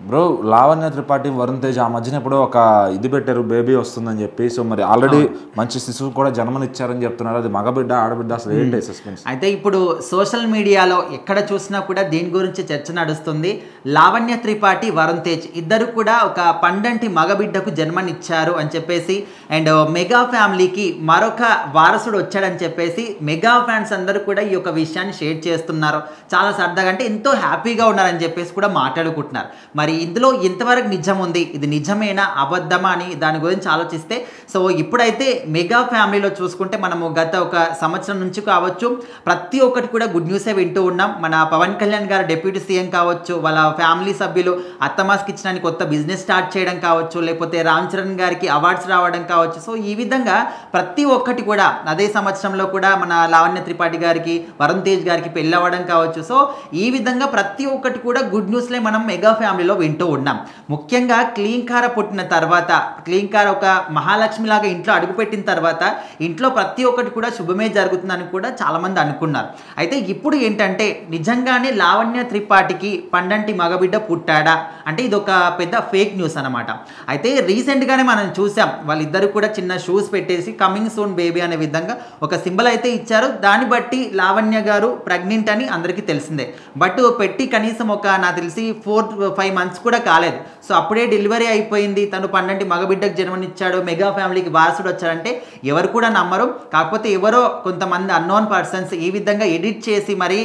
Bro Lavanya Tripathi Varun Tej ఆ మధ్యన ఎప్పుడో ఒక ఇది పెట్టారు బేబీ వస్తుందని చెప్పి. సో మరి ఆల్రెడీ మంచి శిశువు కూడా జన్మనిచ్చారని చెప్తున్నారు. అది మగబిడ్డ ఆడబిడ్డ అసలు ఏంటి సస్పెన్స్? అయితే ఇప్పుడు సోషల్ మీడియాలో ఎక్కడ చూసినా కూడా దీని గురించి చర్చ నడుస్తుంది. లావణ్య త్రిపాఠి వరుణ్ తేజ్ ఇద్దరు కూడా ఒక పండంటి మగబిడ్డకు జన్మనిచ్చారు అని చెప్పేసి అండ్ మెగా ఫ్యామిలీకి మరొక వారసుడు వచ్చాడని చెప్పేసి మెగా ఫ్యాన్స్ అందరూ కూడా ఈ యొక్క విషయాన్ని షేర్ చేస్తున్నారు. చాలా సరదాగా అంటే ఎంతో హ్యాపీగా ఉన్నారని చెప్పేసి కూడా మాట్లాడుకుంటున్నారు. మరి ఇందులో ఎంతవరకు నిజం ఉంది, ఇది నిజమేనా అబద్ధమా అని దాని గురించి ఆలోచిస్తే సో ఇప్పుడైతే మెగా ఫ్యామిలీలో చూసుకుంటే మనము గత ఒక సంవత్సరం నుంచి కావచ్చు ప్రతి ఒక్కటి కూడా గుడ్ న్యూసే వింటూ ఉన్నాం. మన పవన్ కళ్యాణ్ గారు డిప్యూటీ సీఎం కావచ్చు, వాళ్ళ ఫ్యామిలీ సభ్యులు అత్తమాస్ కిచెన్ అని కొత్త బిజినెస్ స్టార్ట్ చేయడం కావచ్చు, లేకపోతే రామ్ చరణ్ గారికి అవార్డ్స్ రావడం కావచ్చు. సో ఈ విధంగా ప్రతి ఒక్కటి కూడా అదే సంవత్సరంలో కూడా మన లావణ్య త్రిపాఠి గారికి వరుణ్ తేజ్ గారికి పెళ్ళి అవ్వడం కావచ్చు. సో ఈ విధంగా ప్రతి ఒక్కటి కూడా గుడ్ న్యూస్లే మనం మెగా ఫ్యామిలీలో వింటూ ఉన్నాం. ముఖ్యంగా క్లీంకార పుట్టిన తర్వాత, క్లీంకార ఒక మహాలక్ష్మి లాగా ఇంట్లో అడుగుపెట్టిన తర్వాత ఇంట్లో ప్రతి ఒక్కటి కూడా శుభమే జరుగుతుందని కూడా చాలామంది అనుకున్నారు. అయితే ఇప్పుడు ఏంటంటే నిజంగానే లావణ్య త్రిపాఠికి పండంటి మగబిడ్డ పుట్టాడా అంటే ఇది ఒక పెద్ద ఫేక్ న్యూస్ అనమాట. అయితే రీసెంట్గానే మనం చూసాం వాళ్ళిద్దరు కూడా చిన్న షూస్ పెట్టేసి కమింగ్ సూన్ బేబీ అనే విధంగా ఒక సింబల్ అయితే ఇచ్చారు. దాన్ని బట్టి లావణ్య గారు ప్రెగ్నెంట్ అని అందరికీ తెలిసిందే. బట్ పెట్టి కనీసం ఒక నాకు తెలిసి 4-5 మంత్స్ కూడా కాలేదు. సో అప్పుడే డెలివరీ అయిపోయింది, తను పండంటి మగబిడ్డకు జన్మనిచ్చాడు, మెగా ఫ్యామిలీకి వారసుడు వచ్చాడంటే ఎవరు కూడా నమ్మరు. కాకపోతే ఎవరో కొంతమంది అన్నోన్ పర్సన్స్ ఈ విధంగా ఎడిట్ చేసి మరి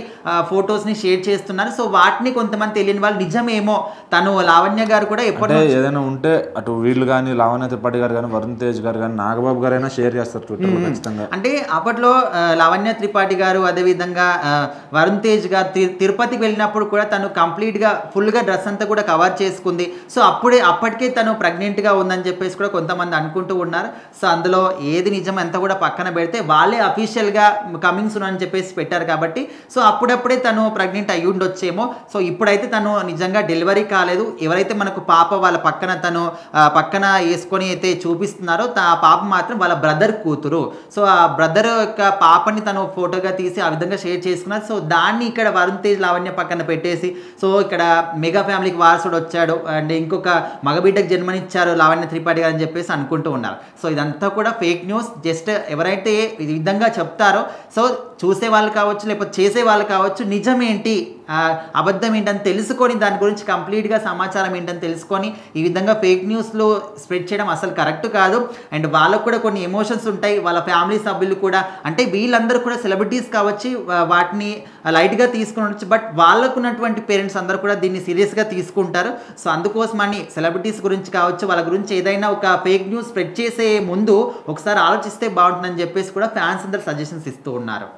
ఫొటోస్ని షేర్ చేస్తున్నారు. సో వాటిని కొంతమంది తెలియని వాళ్ళు నిజమేమో తను లావణ్య గారు కూడా ఎప్పుడో ఏదైనా ఉంటే అటు వీళ్ళు కానీ లావణ్య త్రిపాఠి గారు కానీ వరుణ్ తేజ్ గారు కానీ నాగబాబు గారు అయినా షేర్ చేస్తారు ట్విట్టర్లో ఖచ్చితంగా. అంటే అప్పట్లో లావణ్య త్రిపాఠి గారు అదేవిధంగా వరుణ్ తేజ్ గారు తిరుపతికి వెళ్ళినప్పుడు కూడా తను కంప్లీట్గా ఫుల్గా డ్రెస్ అంతా కూడా కవర్ చేసుకుంది. సో అప్పటికే తను ప్రెగ్నెంట్గా ఉందని చెప్పేసి కూడా కొంతమంది అనుకుంటూ ఉన్నారు. సో అందులో ఏది నిజం ఎంత కూడా పక్కన పెడితే వాళ్ళే అఫీషియల్గా కమింగ్ సూన్ అని చెప్పేసి పెట్టారు కాబట్టి సో అప్పుడప్పుడే తను ప్రెగ్నెంట్ అయ్యి ఉండొచ్చేమో. సో ఇప్పుడైతే తను నిజంగా డెలివరీ కాలేదు. ఎవరైతే మనకు పాప వాళ్ళ పక్కన తను పక్కన వేసుకొని అయితే చూపిస్తున్నారో ఆ పాప మాత్రం వాళ్ళ బ్రదర్ కూతురు. సో ఆ బ్రదర్ యొక్క పాపని తను ఫోటోగా తీసి ఆ విధంగా షేర్ చేసుకున్నారు. సో దాన్ని ఇక్కడ వరుణ్ తేజ్ లావణ్య పక్కన పెట్టేసి సో ఇక్కడ మెగా ఫ్యామిలీకి వారసుడు వచ్చాడు అండ్ ఇంకొక మగబిడ్డకు జన్మనిచ్చారు లావణ్య త్రిపాఠి గారు అని చెప్పేసి అనుకుంటూ ఉన్నారు. సో ఇదంతా కూడా ఫేక్ న్యూస్. జస్ట్ ఎవరైతే ఈ విధంగా చెప్తారో సో చూసే వాళ్ళు కావచ్చు లేకపోతే చేసే వాళ్ళు కావచ్చు నిజమేంటి అబద్ధం ఏంటని తెలుసుకొని దాని గురించి కంప్లీట్గా సమాచారం ఏంటని తెలుసుకొని ఈ విధంగా ఫేక్ న్యూస్లో స్ప్రెడ్ చేయడం అసలు కరెక్ట్ కాదు. అండ్ వాళ్ళకు కూడా కొన్ని ఎమోషన్స్ ఉంటాయి, వాళ్ళ ఫ్యామిలీ సభ్యులు కూడా అంటే వీళ్ళందరూ కూడా సెలబ్రిటీస్ కావచ్చు వాటిని లైట్గా తీసుకుని ఉండొచ్చు. బట్ వాళ్ళకు ఉన్నటువంటి పేరెంట్స్ అందరూ కూడా దీన్ని సీరియస్గా తీసుకుంటారు. సో అందుకోసమని సెలబ్రిటీస్ గురించి కావచ్చు వాళ్ళ గురించి ఏదైనా ఒక ఫేక్ న్యూస్ స్ప్రెడ్ చేసే ముందు ఒకసారి ఆలోచిస్తే బాగుంటుందని చెప్పేసి కూడా ఫ్యాన్స్ అందరూ సజెషన్స్ ఇస్తూ ఉన్నారు.